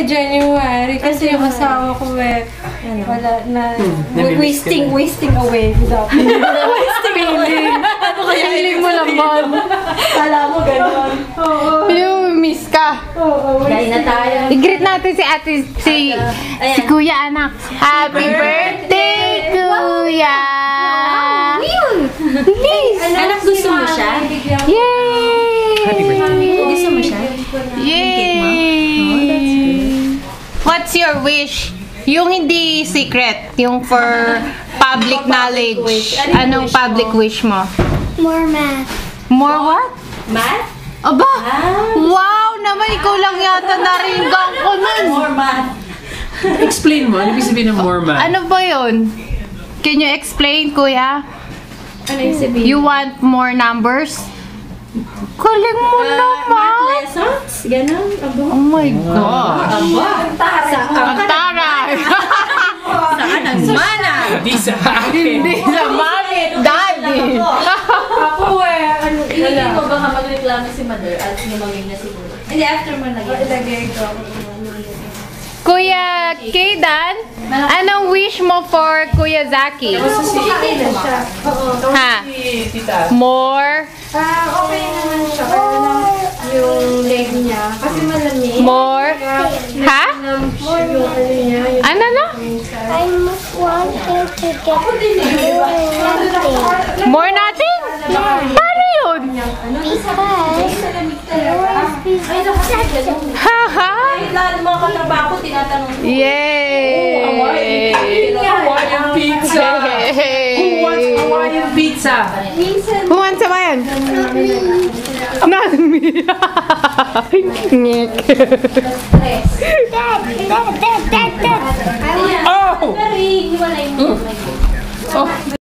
January. Kasi yung asawa ko wala na, wasting away without wasting away. Ano kaya hiling mo naman? Kala mo gano'n. Miss ka. Dahil na tayo. I-greet natin si Kuya, anak. Happy birthday, Kuya! Please! Anak, gusto mo siya? Yay! Gusto mo siya? Yay! What's your wish? Yung hindi secret, yung for public knowledge. Anong public wish mo? More math. More what? Math? Aba! Wow! Naman, ikaw lang yata naringgang ko nun. More math. Explain mo, ano ibig sabihin ng more math? Ano ba yun? Can you explain, Kuya? Ano yung sabihin? You want more numbers? Galing mo naman! Math lessons? Ganon? Abo? Oh my God! Ang Taray! Saan ang mana? Hindi sa akin. Hindi sa mami, daddy! Ako Hindi mo baka magreklamo si mother at lumamig na siguro? Hindi, after mo ilagay ko. Kuya Kaydan, anong wish mo for Kuya Zaki? Ha? More? Okay naman siya. Kaya lang yung leg niya. Kasi malamig. More? Ha? More yung ano niya. Ano na? I want him to get more nothing. More nothing? Paano yun? Haha! Lahat ng mga katrabaho, tinatanong ko. Yay! Hawaiian pizza! Who wants Hawaiian pizza? Who wants Hawaiian? Not me. Nick. Oh!